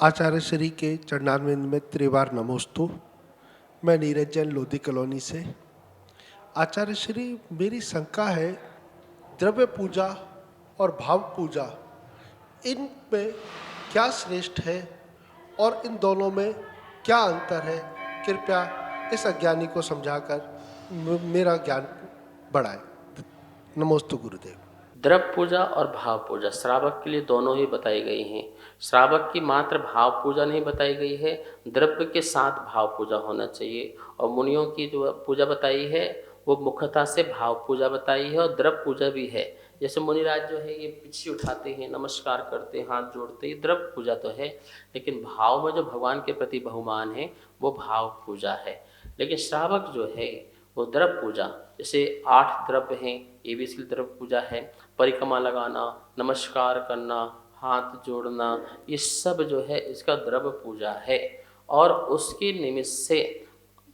आचार्य श्री के चरणारविंद में त्रिवार नमोस्तु। मैं नीरज जैन लोधी कॉलोनी से। आचार्य श्री, मेरी शंका है, द्रव्य पूजा और भाव पूजा, इन में क्या श्रेष्ठ है और इन दोनों में क्या अंतर है? कृपया इस अज्ञानी को समझाकर मेरा ज्ञान बढ़ाए। नमोस्तु गुरुदेव। द्रव्य पूजा और भाव पूजा श्रावक के लिए दोनों ही बताई गई हैं। श्रावक की मात्र भाव पूजा नहीं बताई गई है, द्रव्य के साथ भाव पूजा होना चाहिए। और मुनियों की जो पूजा बताई है वो मुख्यतः से भाव पूजा बताई है और द्रव्य पूजा भी है। जैसे मुनिराज जो है ये पिछी उठाते हैं, नमस्कार करते हैं, हाथ जोड़ते हैं, द्रव्य पूजा तो है। लेकिन भाव में जो भगवान के प्रति बहुमान है वो भाव पूजा है। लेकिन श्रावक जो है वो द्रव्य पूजा, जैसे 8 द्रव्य हैं, ये भी इसकी द्रव्य पूजा है। परिक्रमा लगाना, नमस्कार करना, हाथ जोड़ना, ये सब जो है इसका द्रव्य पूजा है। और उसके निमित्त से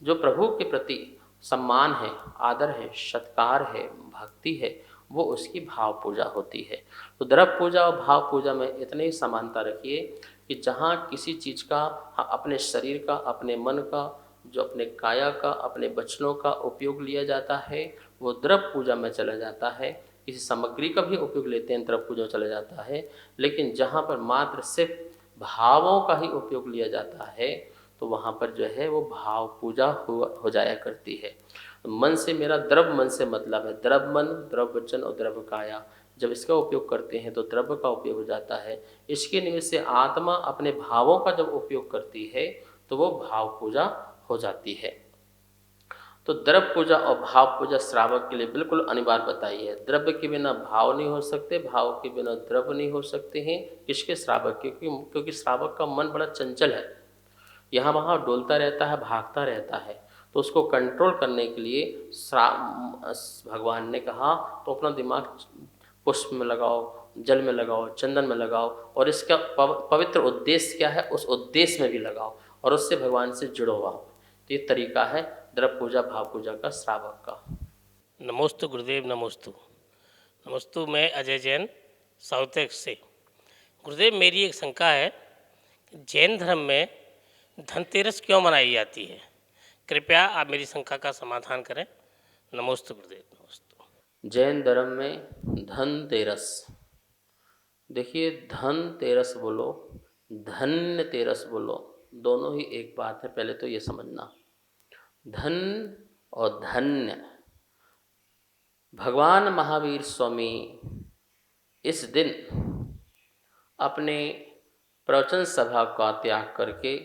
जो प्रभु के प्रति सम्मान है, आदर है, सत्कार है, भक्ति है, वो उसकी भाव पूजा होती है। तो द्रव्य पूजा और भाव पूजा में इतनी ही समानता रखिए कि जहाँ किसी चीज़ का, अपने शरीर का, अपने मन का, जो अपने काया का, अपने वचनों का उपयोग लिया जाता है वो द्रव्य पूजा में चला जाता है। किसी सामग्री का भी उपयोग लेते हैं, द्रव्य पूजा में चला जाता है। लेकिन जहाँ पर मात्र सिर्फ भावों का ही उपयोग लिया जाता है तो वहाँ पर जो है वो भाव पूजा हो जाया करती है। मन से, मेरा द्रव्य मन से मतलब है द्रव्य मन, द्रव्य वचन और द्रव्य काया। जब इसका उपयोग करते हैं तो द्रव्य का उपयोग हो जाता है। इसके निमित्त से आत्मा अपने भावों का जब उपयोग करती है तो वो भाव पूजा हो जाती है। तो द्रव्य पूजा और भाव पूजा श्रावक के लिए बिल्कुल अनिवार्य बताई है। द्रव्य के बिना भाव नहीं हो सकते, भाव के बिना द्रव्य नहीं हो सकते हैं। किसके? श्रावक के। क्योंकि श्रावक का मन बड़ा चंचल है, यहाँ वहाँ डोलता रहता है, भागता रहता है। तो उसको कंट्रोल करने के लिए भगवान ने कहा तो अपना दिमाग पुष्प में लगाओ, जल में लगाओ, चंदन में लगाओ, और इसका पवित्र उद्देश्य क्या है उस उद्देश्य में भी लगाओ और उससे भगवान से जुड़ो आओ। तो ये तरीका है द्रव्य पूजा भाव पूजा का श्रावक का। नमोस्तु गुरुदेव, नमोस्तु। नमोस्तु, मैं अजय जैन साउथेक से। गुरुदेव, मेरी एक शंका है, जैन धर्म में धनतेरस क्यों मनाई जाती है? कृपया आप मेरी शंका का समाधान करें। नमोस्तु गुरुदेव, नमोस्तु। जैन धर्म में धनतेरस, देखिए धनतेरस बोलो, धन्य तेरस बोलो, दोनों ही एक बात है। पहले तो ये समझना, धन और धन्य। भगवान महावीर स्वामी इस दिन अपने प्रवचन सभा का त्याग करके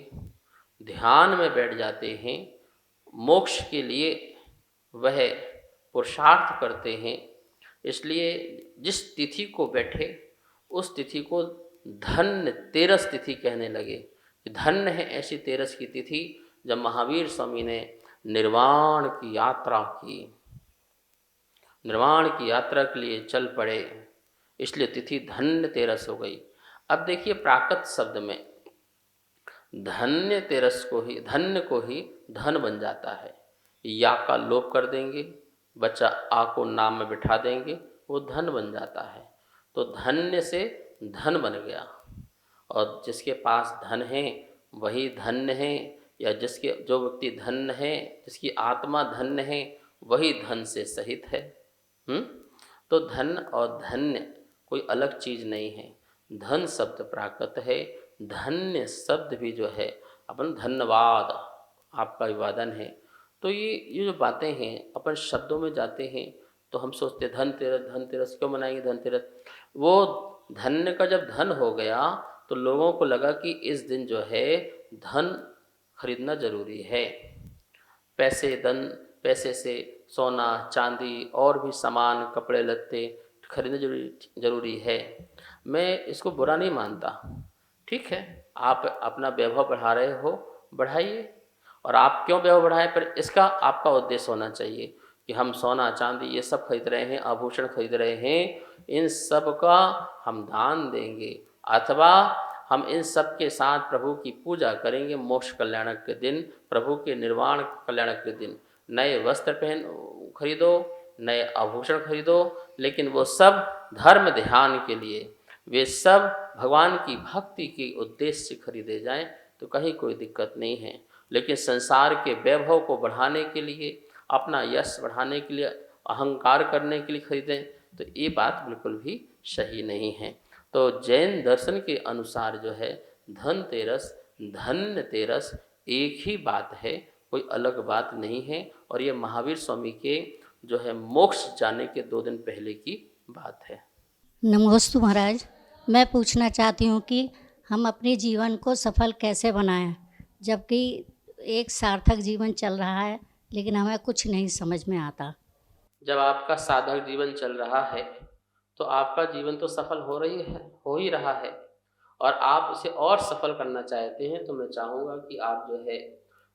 ध्यान में बैठ जाते हैं। मोक्ष के लिए वह पुरुषार्थ करते हैं। इसलिए जिस तिथि को बैठे उस तिथि को धन्य तेरस तिथि कहने लगे। धन्य है ऐसी तेरस की तिथि जब महावीर स्वामी ने निर्वाण की यात्रा की, निर्वाण की यात्रा के लिए चल पड़े, इसलिए तिथि धन्य तेरस हो गई। अब देखिए प्राकृत शब्द में धन्य तेरस को ही, धन्य को ही धन बन जाता है। या का लोप कर देंगे, बच्चा आ को नाम में बिठा देंगे, वो धन बन जाता है। तो धन्य से धन बन गया। और जिसके पास धन है वही धन्य है, या जिसके, जो व्यक्ति धन्य है, जिसकी आत्मा धन्य है, वही धन से सहित है। तो धन और धन्य कोई अलग चीज़ नहीं है। धन शब्द प्राकृत है, धन्य शब्द भी जो है अपन धन्यवाद, आपका अभिवादन है। तो ये जो बातें हैं अपन शब्दों में जाते हैं तो हम सोचते धनतेरस, धनतेरस क्यों मनाएंगे धनतेरस। वो धन्य का जब धन हो गया तो लोगों को लगा कि इस दिन जो है धन खरीदना जरूरी है। पैसे से सोना चांदी और भी सामान, कपड़े लत्ते खरीदना जरूरी है। मैं इसको बुरा नहीं मानता, ठीक है, आप अपना वैभव बढ़ा रहे हो, बढ़ाइए। और आप क्यों वैभव बढ़ाएं, पर इसका आपका उद्देश्य होना चाहिए कि हम सोना चांदी ये सब खरीद रहे हैं, आभूषण खरीद रहे हैं, इन सब का हम दान देंगे, अथवा हम इन सब के साथ प्रभु की पूजा करेंगे। मोक्ष कल्याणक के दिन, प्रभु के निर्वाण कल्याणक के दिन नए वस्त्र खरीदो, नए आभूषण खरीदो, लेकिन वो सब धर्म ध्यान के लिए, वे सब भगवान की भक्ति के उद्देश्य से खरीदे जाएं तो कहीं कोई दिक्कत नहीं है। लेकिन संसार के वैभव को बढ़ाने के लिए, अपना यश बढ़ाने के लिए, अहंकार करने के लिए खरीदें तो ये बात बिल्कुल भी सही नहीं है। तो जैन दर्शन के अनुसार जो है धनतेरस, धन्यतेरस एक ही बात है, कोई अलग बात नहीं है। और ये महावीर स्वामी के जो है मोक्ष जाने के 2 दिन पहले की बात है। नमोस्तु महाराज, मैं पूछना चाहती हूँ कि हम अपने जीवन को सफल कैसे बनाएं, जबकि एक सार्थक जीवन चल रहा है लेकिन हमें कुछ नहीं समझ में आता। जब आपका साधक जीवन चल रहा है तो आपका जीवन तो सफल हो ही रहा है, और आप उसे और सफल करना चाहते हैं तो मैं चाहूँगा कि आप जो है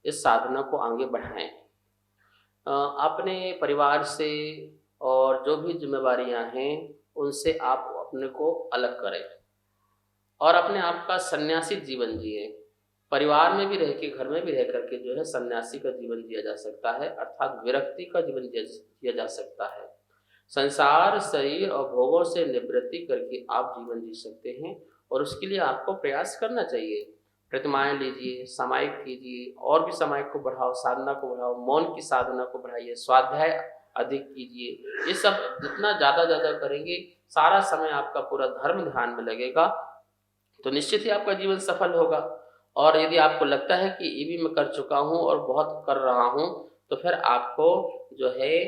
इस साधना को आगे बढ़ाएं। अपने परिवार से और जो भी जिम्मेवारियां हैं उनसे आप अपने को अलग करें और अपने आप का सन्यासी जीवन जिए। परिवार में भी रह के, घर में भी रह करके जो है सन्यासी का जीवन जिया जा सकता है, अर्थात विरक्ति का जीवन जिया जा सकता है। संसार, शरीर और भोगों से निवृत्ति करके आप जीवन जी सकते हैं, और उसके लिए आपको प्रयास करना चाहिए। प्रतिमाएं लीजिए, सामायिक कीजिए, और भी सामायिक को बढ़ाओ, साधना को बढ़ाओ, मौन की साधना को बढ़ाइए, स्वाध्याय अधिक कीजिए। ये सब जितना ज़्यादा करेंगे, सारा समय आपका पूरा धर्म ध्यान में लगेगा तो निश्चित ही आपका जीवन सफल होगा। और यदि आपको लगता है कि ये भी मैं कर चुका हूँ और बहुत कर रहा हूँ, तो फिर आपको जो है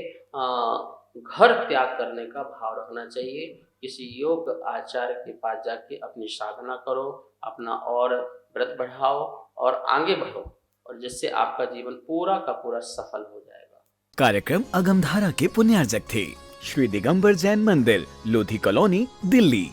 घर त्याग करने का भाव रखना चाहिए। किसी योग आचार्य के पास जाके अपनी साधना करो, अपना और व्रत बढ़ाओ और आगे बढ़ो, और जिससे आपका जीवन पूरा का पूरा सफल हो जाएगा। कार्यक्रम अगमधारा के पुण्यार्जक थे श्री दिगंबर जैन मंदिर, लोधी कॉलोनी, दिल्ली।